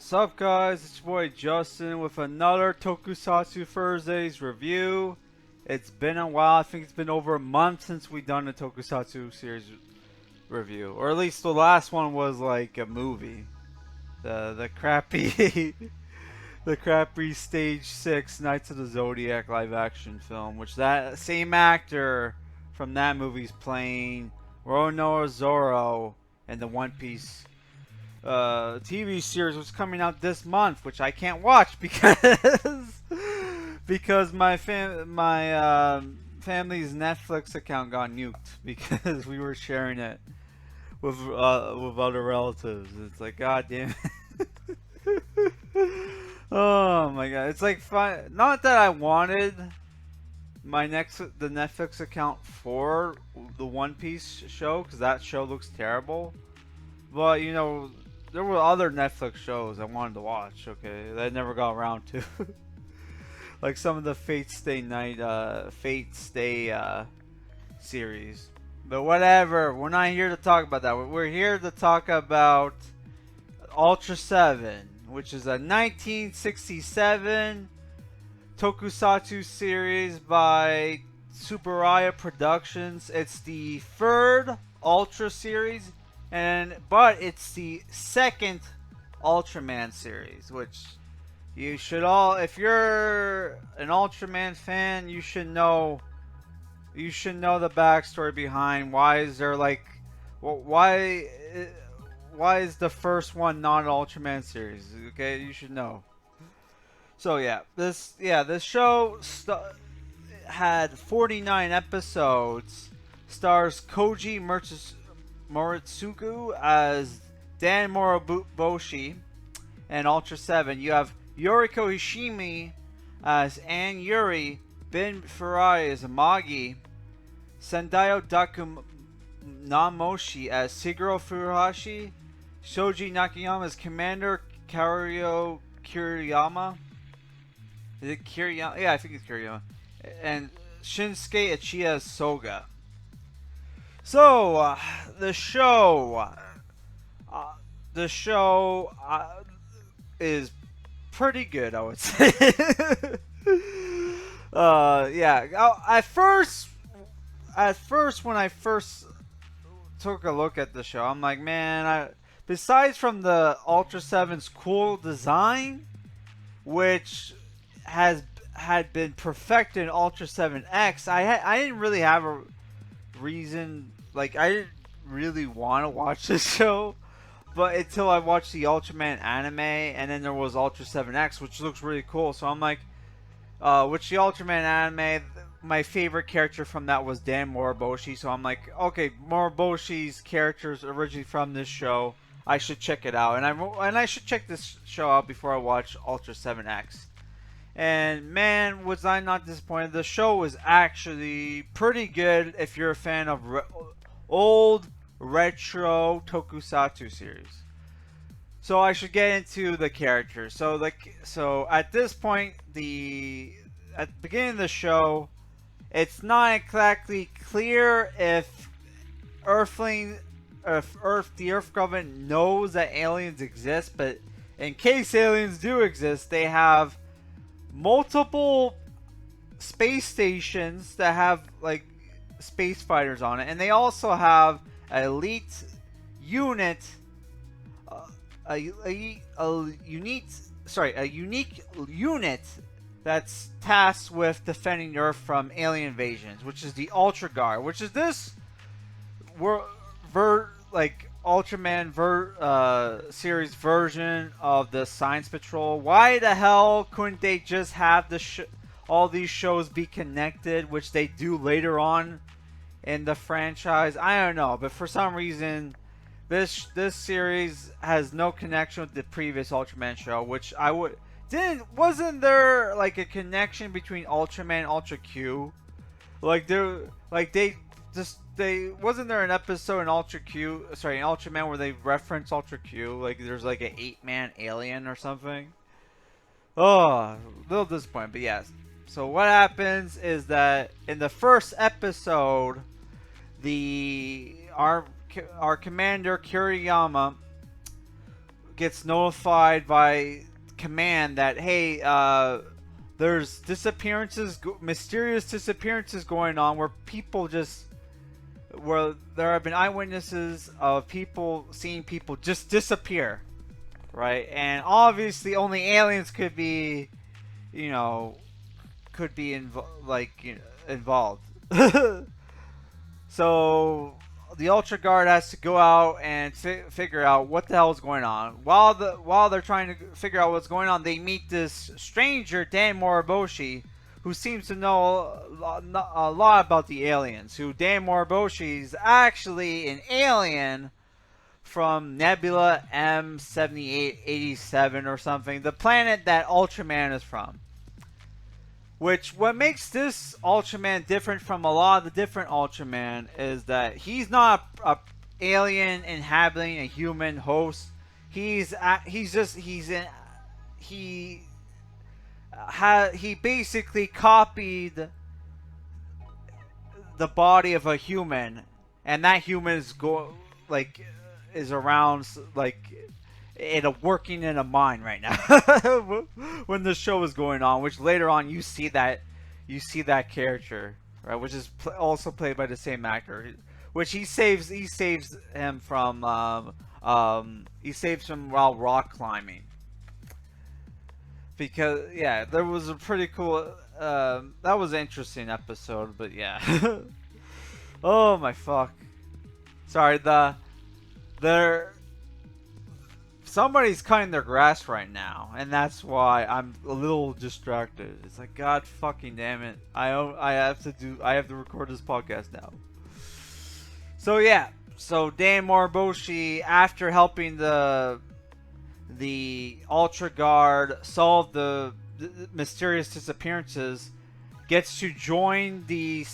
Sup guys, it's your boy Justin with another Tokusatsu Thursdays review. It's been a while, I think it's been over a month since we've done a Tokusatsu series review. Or at least the last one was like a movie. The crappy the crappy Stage 6 Knights of the Zodiac live action film, which that same actor from that movie's playing Roronoa Zoro in the One Piece TV series was coming out this month, which I can't watch because my family's Netflix account got nuked because we were sharing it with other relatives. It's like, god damn it. Oh my god, it's like not that I wanted the Netflix account for the One Piece show, because that show looks terrible, but you know, there were other Netflix shows I wanted to watch, okay, that I never got around to. Like some of the Fate Stay series. But whatever, we're not here to talk about that. We're here to talk about Ultraseven, which is a 1967 Tokusatsu series by Tsuburaya Productions. It's the third Ultra series, but it's the second Ultraman series, which you should all, if you're an Ultraman fan, you should know the backstory behind why is there like, why is the first one not an Ultraman series? Okay, you should know. So this show had 49 episodes. Stars Kohiji Moritsugu as Dan Moroboshi and Ultraseven. You have Yuriko Hishimi as Ann Yuri, Ben Ferreira as Amagi, Sandayū Dokumamushi as Siguro Furuhashi, Shōji Nakayama as Commander Kiriyama. Is it Kiriyama? Yeah, I think it's Kiriyama. And Shinsuke Ichii as Soga. So, the show is pretty good, I would say. At first when I first took a look at the show, I'm like, man, besides from the Ultraseven's cool design, which had been perfected in Ultraseven X, I didn't really have a reason, like I didn't really want to watch this show, but until I watched the Ultraman anime, and then there was Ultraseven X, which looks really cool. So I'm like, which the Ultraman anime, my favorite character from that was Dan Moroboshi. So I'm like, okay, Moriboshi's character's originally from this show. I should check it out, and I should check this show out before I watch Ultraseven X. And man, was I not disappointed. The show was actually pretty good if you're a fan of old retro Tokusatsu series. So I should get into the characters. So at this point, at the beginning of the show, it's not exactly clear if the Earth government knows that aliens exist, but in case aliens do exist, they have multiple space stations that have like space fighters on it, and they also have an elite unit, a unique unit that's tasked with defending Earth from alien invasions, which is the Ultra Guard, which is this Ultraman series version of the Science Patrol. Why the hell couldn't they just have all these shows be connected, which they do later on in the franchise? I don't know, but for some reason this series has no connection with the previous Ultraman show, which wasn't there like a connection between Ultraman and Ultra Q? Wasn't there an episode in Ultraman where they reference Ultra Q? Like there's like an 8-man alien or something. Oh, a little disappointed, but yes. So what happens is that in the first episode, our commander Kiriyama gets notified by command that, hey, there's disappearances, mysterious disappearances going on where there have been eyewitnesses of people seeing people just disappear, right? And obviously only aliens could be, involved. So the Ultra Guard has to go out and figure out what the hell is going on. While they're trying to figure out what's going on, they meet this stranger, Dan Moriboshi, who seems to know a lot about the aliens. Who Dan Moriboshi is actually an alien from Nebula M7887 or something, the planet that Ultraman is from. What makes this Ultraman different from a lot of the different Ultraman is that he's not a alien inhabiting a human host. He basically copied the body of a human, and that human is around working in a mine right now when the show is going on, which later on you see that character, right, which is also played by the same actor, which he saves him from while rock climbing, because there was a pretty cool that was an interesting episode, but yeah. Oh my fuck, sorry, somebody's cutting their grass right now, and that's why I'm a little distracted. It's like, God fucking damn it! I have to record this podcast now. So yeah, Dan Moriboshi, after helping the Ultra Guard solve the mysterious disappearances, gets to join the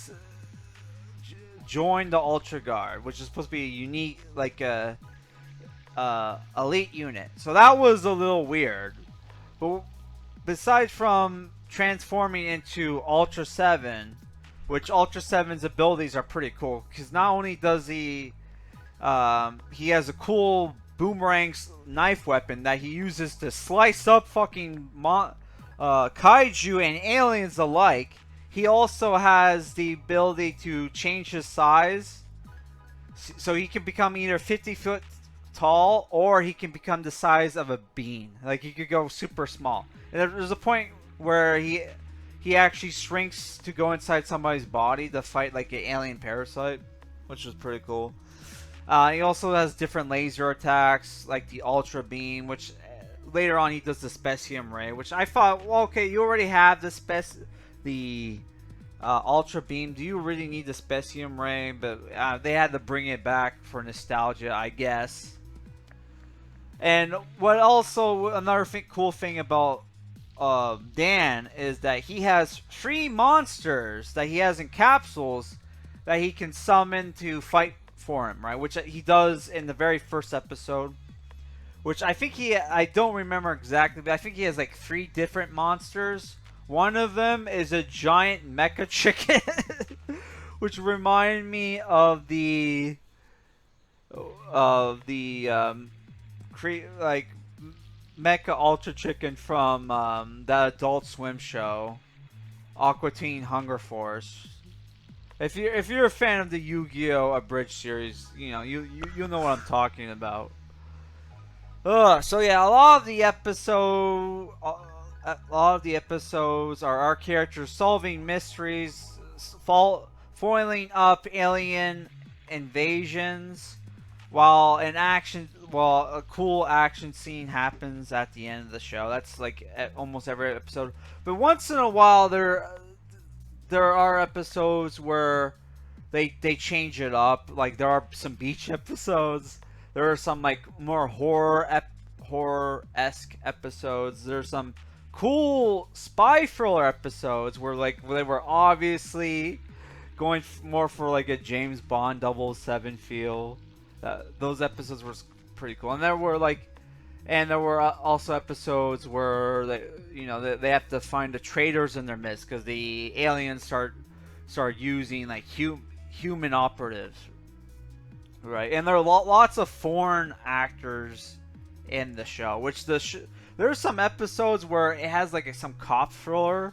Ultra Guard, which is supposed to be a unique, elite unit. So that was a little weird. But besides from transforming into Ultraseven, which Ultraseven's abilities are pretty cool, because not only does he has a cool boomerang knife weapon that he uses to slice up fucking kaiju and aliens alike, he also has the ability to change his size, so he can become either 50 foot tall, or he can become the size of a bean. Like, he could go super small. And there's a point where he actually shrinks to go inside somebody's body to fight like an alien parasite, which was pretty cool. He also has different laser attacks, like the Ultra Beam, which later on he does the Specium Ray, which I thought, well, okay, you already have the Ultra Beam. Do you really need the Specium Ray? But they had to bring it back for nostalgia, I guess. And what also another cool thing about Dan is that he has 3 monsters that he has in capsules that he can summon to fight for him, right? Which he does in the very first episode. Which I think I don't remember exactly, but I think he has like 3 different monsters. One of them is a giant mecha chicken, which remind me of the Mecha Ultra Chicken from that Adult Swim show, Aqua Teen Hunger Force. If you're a fan of the Yu-Gi-Oh! Abridged series, you'll know what I'm talking about. So yeah, a lot of the episodes are our characters solving mysteries, foiling up alien invasions, while a cool action scene happens at the end of the show. That's like at almost every episode. But once in a while, there are episodes where they change it up. Like, there are some beach episodes. There are some like more horror-esque episodes. There's some cool spy thriller episodes where they were obviously going more for like a James Bond 007 feel. Those episodes were pretty cool, and there were also episodes where they have to find the traitors in their midst, because the aliens start using like human operatives, right? And there are lots of foreign actors in the show. Which there's some episodes where it has like some cop thriller,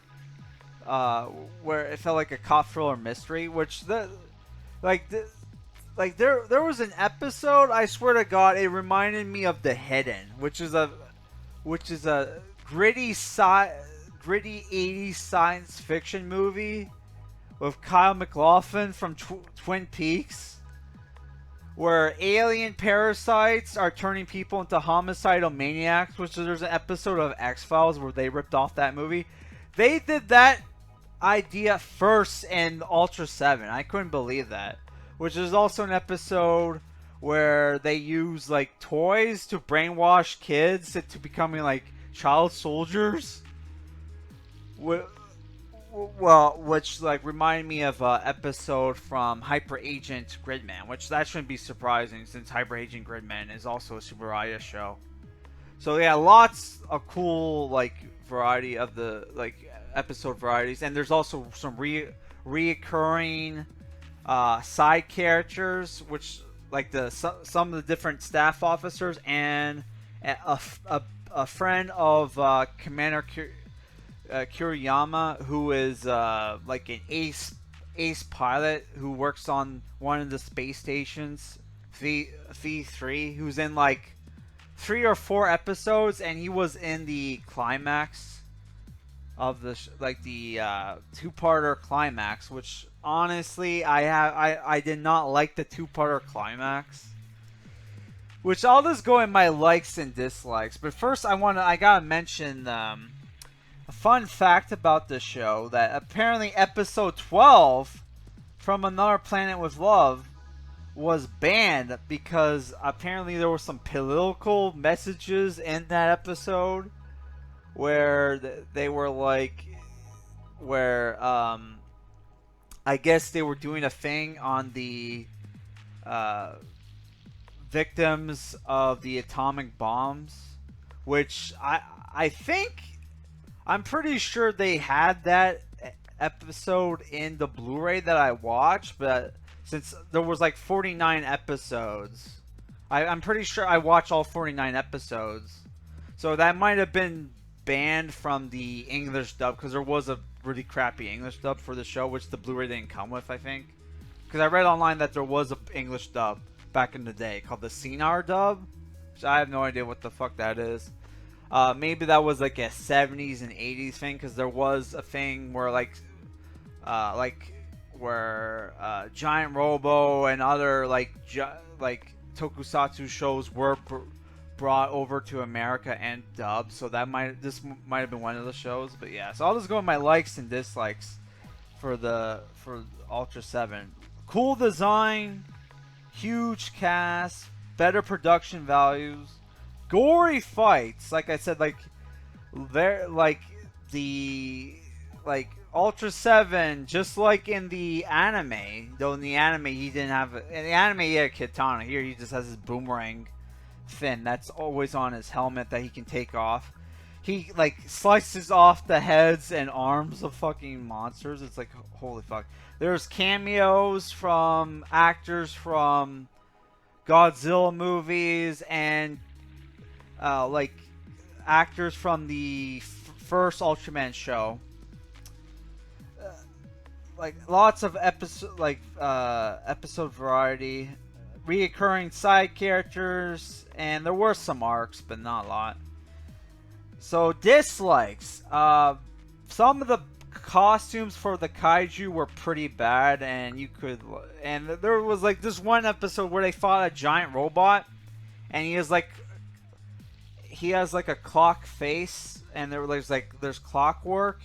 where it felt like a cop thriller mystery. Like the, there was an episode, I swear to God, it reminded me of The Hidden, which is a gritty 80s science fiction movie with Kyle MacLachlan from Twin Peaks, where alien parasites are turning people into homicidal maniacs. Which there's an episode of X-Files where they ripped off that movie. They did that idea first in Ultraseven. I couldn't believe that. Which is also an episode where they use like toys to brainwash kids into becoming like child soldiers. Well, which like reminded me of an episode from Hyper Agent Gridman, which that shouldn't be surprising since Hyper Agent Gridman is also a Tsuburaya show. So yeah, lots of cool like variety of the like episode varieties, and there's also some reoccurring side characters, which like some of the different staff officers and a friend of Commander Kuriyama, who is like an ace pilot who works on one of the space stations, V3, who's in like 3 or 4 episodes, and he was in the climax of the two-parter climax, which honestly I did not like the two-parter climax. Which I'll just go in my likes and dislikes, but first I gotta mention a fun fact about this show, that apparently episode 12 from Another Planet with Love was banned because apparently there were some political messages in that episode where they were like, where I guess they were doing a thing on the victims of the atomic bombs, which I think, I'm pretty sure they had that episode in the Blu-ray that I watched, but since there was like 49 episodes, I'm pretty sure I watched all 49 episodes, so that might have been banned from the English dub, because there was a really crappy English dub for the show, which the Blu-ray didn't come with, I think. Because I read online that there was an English dub back in the day called the Sinar dub, which I have no idea what the fuck that is. Maybe that was like a 70s and 80s thing, because there was a thing where where Giant Robo and other like Tokusatsu shows were brought over to America and dubbed, so this might have been one of the shows. But yeah, so I'll just go with my likes and dislikes for Ultraseven. Cool design, huge cast, better production values, gory fights. Like I said, Ultraseven, just like in the anime. Though in the anime he didn't have in the anime he had a katana. Here he just has his boomerang fin that's always on his helmet that he can take off. He like slices off the heads and arms of fucking monsters. It's like, holy fuck. There's cameos from actors from Godzilla movies and like actors from the first Ultraman show. Like lots of episode variety, reoccurring side characters, and there were some arcs, but not a lot. So dislikes. Some of the costumes for the kaiju were pretty bad, and there was like this one episode where they fought a giant robot, and he has like a clock face, and there's clockwork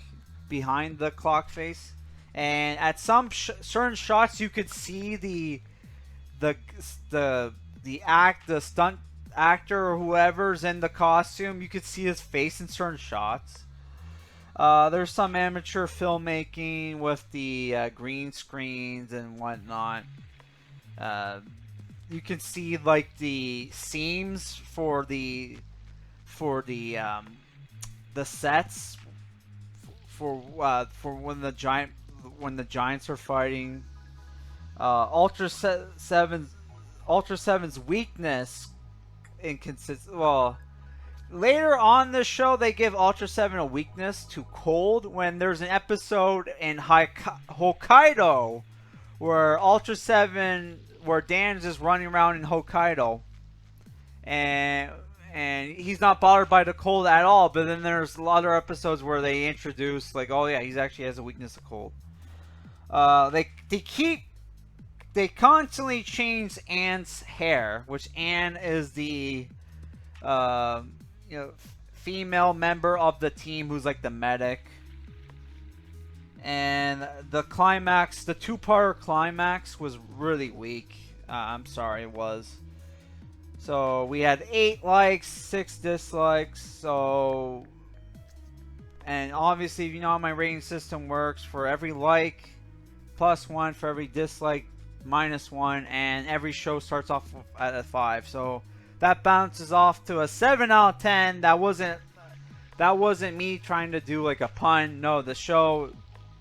behind the clock face, and at some certain shots you could see the stunt actor or whoever's in the costume, you could see his face in certain shots. There's some amateur filmmaking with the green screens and whatnot. You can see like the seams for the sets for when the giants are fighting. Ultraseven's weakness inconsistent. Well, later on the show, they give Ultraseven a weakness to cold when there's an episode in Hokkaido where Ultraseven, where Dan's just running around in Hokkaido, and he's not bothered by the cold at all. But then there's other episodes where they introduce like, oh yeah, he's actually has a weakness to cold. They constantly change Anne's hair, which Anne is the you know, female member of the team who's like the medic. And the climax, the two-parter climax was really weak. I'm sorry, it was. So we had 8 likes, 6 dislikes. So, and obviously, you know how my rating system works. For every like, +1. For every dislike, -1. And every show starts off at a 5. So that bounces off to a 7 out of 10. That wasn't me trying to do like a pun. No, the show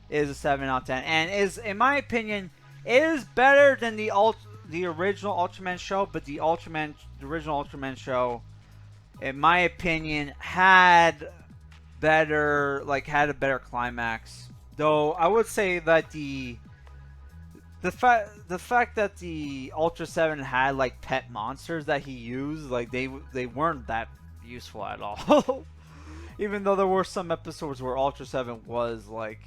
is a 7 out of 10, and is, in my opinion, is better than the original Ultraman show. But the original Ultraman show, in my opinion, had a better climax. Though I would say that the fact that the Ultraseven had like pet monsters that he used, like they weren't that useful at all. Even though there were some episodes where Ultraseven was like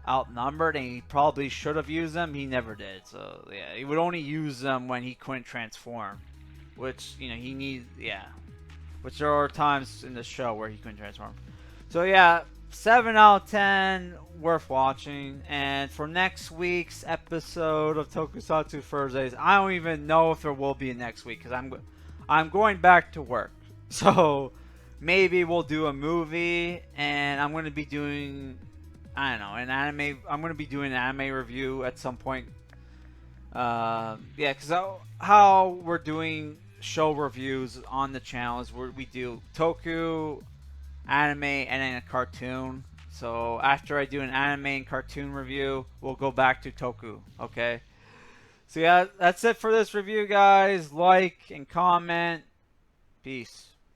outnumbered and he probably should have used them, he never did. So yeah, he would only use them when he couldn't transform, which, you know, he needs. Yeah, which there are times in the show where he couldn't transform. So yeah, 7 out of 10, worth watching. And for next week's episode of Tokusatsu Thursdays, I don't even know if there will be a next week because I'm going back to work. So maybe we'll do a movie, and I'm going to be doing, I don't know, an anime. I'm going to be doing an anime review at some point. Yeah, because how we're doing show reviews on the channel is we do Toku, anime, and then a cartoon. So after I do an anime and cartoon review, we'll go back to Toku. Okay. So yeah, that's it for this review, guys. Like and comment. Peace.